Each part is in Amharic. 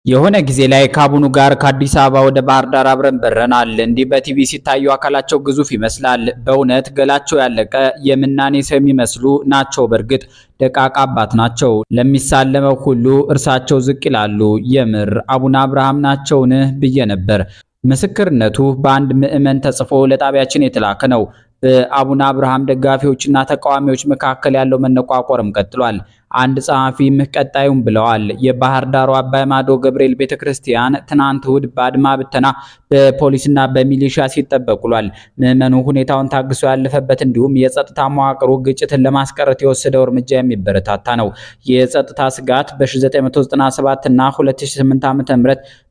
የሆነ ጊዜ ላይ ከአቡኑ ጋር ከአዲስ አበባ ወደ ባህር ዳር አብረን በረናል። እንዲህ በቲቪ ሲታዩ አካላቸው ግዙፍ ይመስላል። በእውነት ገላቸው ያለቀ የምናኔ ሰው የሚመስሉ ናቸው። በእርግጥ ደቃቃ አባት ናቸው። ለሚሳለመው ሁሉ እርሳቸው ዝቅ ይላሉ። የምር አቡነ አብርሃም ናቸውን ብዬ ነበር። ምስክርነቱ በአንድ ምዕመን ተጽፎ ለጣቢያችን የተላከ ነው። በአቡነ አብርሃም ደጋፊዎችና ተቃዋሚዎች መካከል ያለው መነቋቆርም ቀጥሏል። አንድ ጸሐፊም ቀጣዩም ብለዋል። የባህር ዳሩ አባይ ማዶ ገብርኤል ቤተክርስቲያን ትናንት እሁድ በአድማ ብተና በፖሊስና በሚሊሻ ሲጠበቅ ውሏል። ምዕመኑ ሁኔታውን ታግሶ ያለፈበት እንዲሁም የጸጥታ መዋቅሩ ግጭትን ለማስቀረት የወሰደው እርምጃ የሚበረታታ ነው። የጸጥታ ስጋት በ1997 እና 2008 ዓ.ም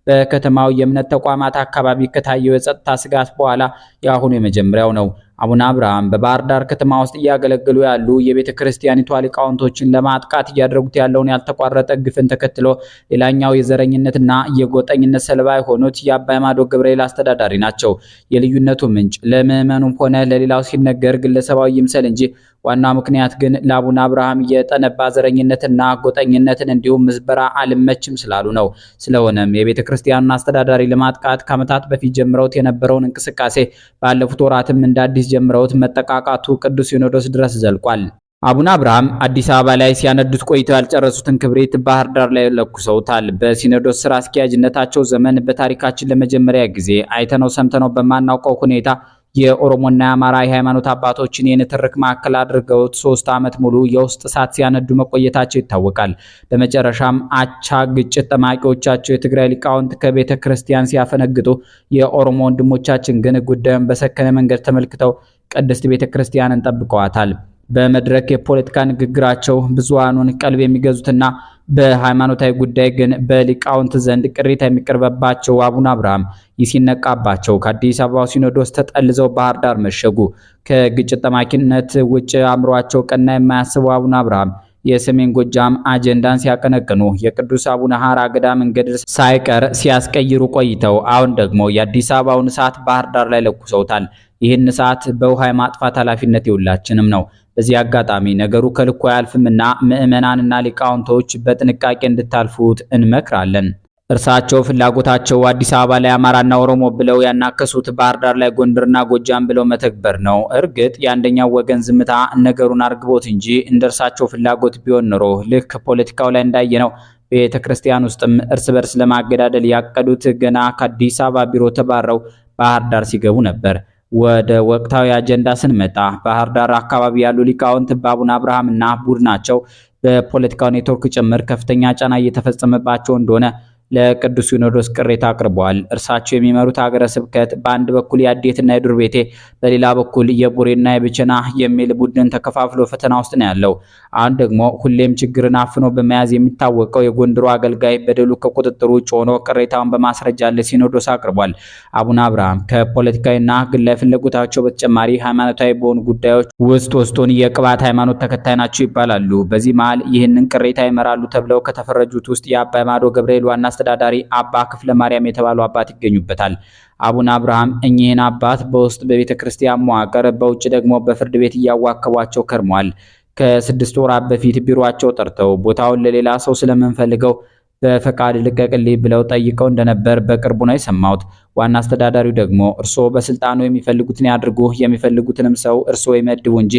በከተማው የእምነት ተቋማት አካባቢ ከታየው የጸጥታ ስጋት በኋላ የአሁኑ የመጀመሪያው ነው። አቡነ አብርሃም በባህር ዳር ከተማ ውስጥ እያገለገሉ ያሉ የቤተ ክርስቲያኒቷ ሊቃውንቶችን ለማጥቃት እያደረጉት ያለውን ያልተቋረጠ ግፍን ተከትሎ ሌላኛው የዘረኝነትና የጎጠኝነት ሰለባ የሆኑት የአባይ ማዶ ገብርኤል አስተዳዳሪ ናቸው። የልዩነቱ ምንጭ ለምዕመኑም ሆነ ለሌላው ሲነገር ግለሰባዊ ይምሰል እንጂ ዋናው ምክንያት ግን ለአቡነ አብርሃም የጠነባ ዘረኝነትና ጎጠኝነትን እንዲሁም ምዝበራ አልመችም ስላሉ ነው። ስለሆነም የቤተ ክርስቲያኑን አስተዳዳሪ ለማጥቃት ከዓመታት በፊት ጀምረውት የነበረውን እንቅስቃሴ ባለፉት ወራትም እንደ አዲስ ጀምረውት መጠቃቃቱ ቅዱስ ሲኖዶስ ድረስ ዘልቋል። አቡነ አብርሃም አዲስ አበባ ላይ ሲያነዱት ቆይተው ያልጨረሱትን ክብሪት ባህር ዳር ላይ ለኩሰውታል። በሲኖዶስ ስራ አስኪያጅነታቸው ዘመን በታሪካችን ለመጀመሪያ ጊዜ አይተነው ሰምተነው በማናውቀው ሁኔታ የኦሮሞና የአማራ የሃይማኖት አባቶችን የንትርክ ማዕከል አድርገውት 3 ዓመት ሙሉ የውስጥ እሳት ሲያነዱ መቆየታቸው ይታወቃል። በመጨረሻም አቻ ግጭት ጠማቂዎቻቸው የትግራይ ሊቃውንት ከቤተ ክርስቲያን ሲያፈነግጡ፣ የኦሮሞ ወንድሞቻችን ግን ጉዳዩን በሰከነ መንገድ ተመልክተው ቅድስት ቤተ ክርስቲያንን ጠብቀዋታል። በመድረክ የፖለቲካ ንግግራቸው ብዙሃኑን ቀልብ የሚገዙትና በሃይማኖታዊ ጉዳይ ግን በሊቃውንት ዘንድ ቅሬታ የሚቀርበባቸው አቡነ አብርሃም ይሲነቃባቸው ከአዲስ አበባው ሲኖዶስ ተጠልዘው ባህር ዳር መሸጉ። ከግጭት ጠማቂነት ውጭ አእምሯቸው ቀና የማያስቡ አቡነ አብርሃም የሰሜን ጎጃም አጀንዳን ሲያቀነቅኑ የቅዱስ አቡነ ሐራ ገዳምን ገድል ሳይቀር ሲያስቀይሩ ቆይተው አሁን ደግሞ የአዲስ አበባውን እሳት ባህር ዳር ላይ ለኩሰውታል። ይህን እሳት በውሃ ማጥፋት ኃላፊነት የሁላችንም ነው። በዚህ አጋጣሚ ነገሩ ከልኩ አያልፍምና ምዕመናንና ሊቃውንቶች በጥንቃቄ እንድታልፉት እንመክራለን። እርሳቸው ፍላጎታቸው አዲስ አበባ ላይ አማራና ኦሮሞ ብለው ያናከሱት ባህር ዳር ላይ ጎንደርና ጎጃም ብለው መተግበር ነው። እርግጥ የአንደኛው ወገን ዝምታ ነገሩን አርግቦት እንጂ እንደርሳቸው ፍላጎት ቢሆን ኖሮ ልክ ፖለቲካው ላይ እንዳየነው ቤተ ክርስቲያን ውስጥም እርስ በርስ ለማገዳደል ያቀዱት ገና ከአዲስ አበባ ቢሮ ተባረው ባህር ዳር ሲገቡ ነበር። ወደ ወቅታዊ አጀንዳ ስንመጣ ባህር ዳር አካባቢ ያሉ ሊቃውንት በአቡነ አብርሃምና ቡድናቸው በፖለቲካው ኔትወርክ ጭምር ከፍተኛ ጫና እየተፈጸመባቸው እንደሆነ ለቅዱስ ሲኖዶስ ቅሬታ አቅርበዋል። እርሳቸው የሚመሩት ሀገረ ስብከት በአንድ በኩል የአዴትና የዱር ቤቴ በሌላ በኩል የቡሬና የብቸና የሚል ቡድን ተከፋፍሎ ፈተና ውስጥ ነው ያለው። አሁን ደግሞ ሁሌም ችግርን አፍኖ በመያዝ የሚታወቀው የጎንደሩ አገልጋይ በደሉ ከቁጥጥር ውጭ ሆኖ ቅሬታውን በማስረጃ ለሲኖዶስ አቅርቧል። አቡነ አብርሃም ከፖለቲካዊና ግላዊ ፍላጎታቸው በተጨማሪ ሃይማኖታዊ በሆኑ ጉዳዮች ውስጡን የቅባት ሃይማኖት ተከታይ ናቸው ይባላሉ። በዚህ መሃል ይህንን ቅሬታ ይመራሉ ተብለው ከተፈረጁት ውስጥ የአባይ ማዶ ገብርኤል ዋና አስተዳዳሪ አባ ክፍለ ማርያም የተባሉ አባት ይገኙበታል። አቡነ አብርሃም እኚህን አባት በውስጥ በቤተ ክርስቲያን መዋቅር በውጭ ደግሞ በፍርድ ቤት እያዋከቧቸው ከርመዋል። ከ6 ወራት በፊት ቢሮአቸው ጠርተው ቦታውን ለሌላ ሰው ስለምንፈልገው በፈቃድ ልቀቅልኝ ብለው ጠይቀው እንደነበር በቅርቡ ነው የሰማሁት። ዋና አስተዳዳሪው ደግሞ እርስዎ በስልጣኑ የሚፈልጉትን ያድርጉ፣ የሚፈልጉትንም ሰው እርስዎ ይመድቡ እንጂ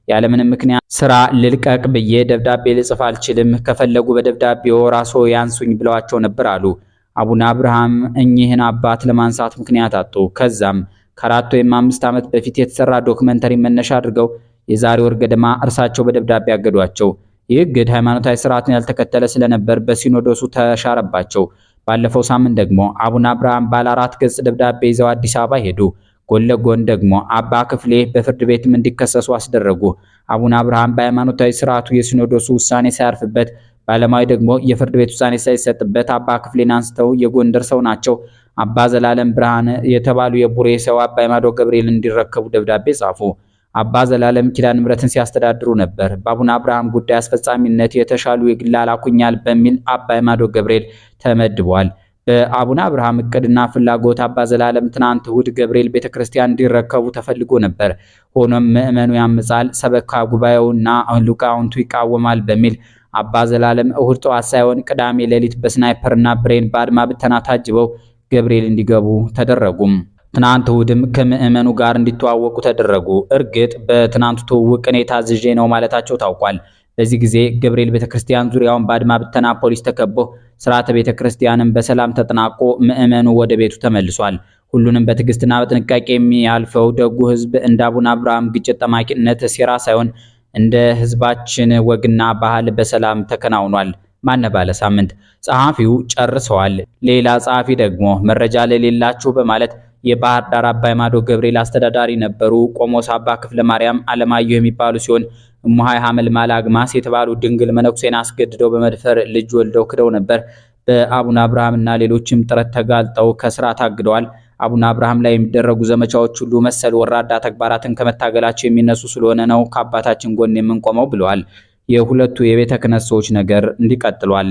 ያለምንም ምክንያት ስራ ልልቀቅ ብዬ ደብዳቤ ልጽፍ አልችልም፣ ከፈለጉ በደብዳቤው ራስዎ ያንሱኝ ብለዋቸው ነበር አሉ። አቡነ አብርሃም እኚህን አባት ለማንሳት ምክንያት አጡ። ከዛም ከ4 ወይም 5 ዓመት በፊት የተሰራ ዶክመንተሪ መነሻ አድርገው የዛሬ ወር ገደማ እርሳቸው በደብዳቤ አገዷቸው። ይህ እግድ ሃይማኖታዊ ስርዓትን ያልተከተለ ስለነበር በሲኖዶሱ ተሻረባቸው። ባለፈው ሳምንት ደግሞ አቡነ አብርሃም ባለ 4 ገጽ ደብዳቤ ይዘው አዲስ አበባ ሄዱ። ጎን ለጎን ደግሞ አባ ክፍሌ በፍርድ ቤትም እንዲከሰሱ አስደረጉ። አቡነ አብርሃም በሃይማኖታዊ ስርዓቱ የሲኖዶሱ ውሳኔ ሳያርፍበት ባለማዊ ደግሞ የፍርድ ቤት ውሳኔ ሳይሰጥበት አባ ክፍሌን አንስተው የጎንደር ሰው ናቸው አባ ዘላለም ብርሃን የተባሉ የቡሬ ሰው አባይ ማዶ ገብርኤል እንዲረከቡ ደብዳቤ ጻፉ። አባ ዘላለም ኪዳነ ምሕረትን ሲያስተዳድሩ ነበር። በአቡነ አብርሃም ጉዳይ አስፈጻሚነት የተሻሉ የግል አላኩኛል በሚል አባይ ማዶ ገብርኤል ተመድቧል። በአቡነ አብርሃም እቅድና ፍላጎት አባ ዘላለም ትናንት እሁድ ገብርኤል ቤተክርስቲያን እንዲረከቡ ተፈልጎ ነበር። ሆኖም ምዕመኑ ያምጻል፣ ሰበካ ጉባኤውና ሊቃውንቱ ይቃወማል በሚል አባ ዘላለም እሁድ ጠዋት ሳይሆን ቅዳሜ ሌሊት በስናይፐርና ብሬን ባድማ ብተና ታጅበው ገብርኤል እንዲገቡ ተደረጉም። ትናንት እሁድም ከምዕመኑ ጋር እንዲተዋወቁ ተደረጉ። እርግጥ በትናንቱ ትውውቅ እኔ ታዝዤ ነው ማለታቸው ታውቋል። በዚህ ጊዜ ገብርኤል ቤተክርስቲያን ዙሪያውን ባድማ ብተና ፖሊስ ተከቦ ስርዓተ ቤተክርስቲያንን በሰላም ተጠናቆ ምዕመኑ ወደ ቤቱ ተመልሷል። ሁሉንም በትዕግስትና በጥንቃቄ የሚያልፈው ደጉ ህዝብ እንደ አቡነ አብርሃም ግጭት ጠማቂነት ሴራ ሳይሆን እንደ ህዝባችን ወግና ባህል በሰላም ተከናውኗል። ማነባለ ሳምንት ጸሐፊው ጨርሰዋል። ሌላ ጸሐፊ ደግሞ መረጃ ለሌላችሁ በማለት የባህር ዳር አባይ ማዶ ገብርኤል አስተዳዳሪ ነበሩ። ቆሞስ አባ ክፍለ ማርያም አለማየሁ የሚባሉ ሲሆን እሙሃይ ሐመልማል አግማስ የተባሉ ድንግል መነኩሴን አስገድደው በመድፈር ልጅ ወልደው ክደው ነበር። በአቡነ አብርሃምና ሌሎችም ጥረት ተጋልጠው ከስራ ታግደዋል። አቡነ አብርሃም ላይ የሚደረጉ ዘመቻዎች ሁሉ መሰል ወራዳ ተግባራትን ከመታገላቸው የሚነሱ ስለሆነ ነው ከአባታችን ጎን የምንቆመው ብለዋል። የሁለቱ የቤተ ክህነት ሰዎች ነገር እንዲቀጥሏል።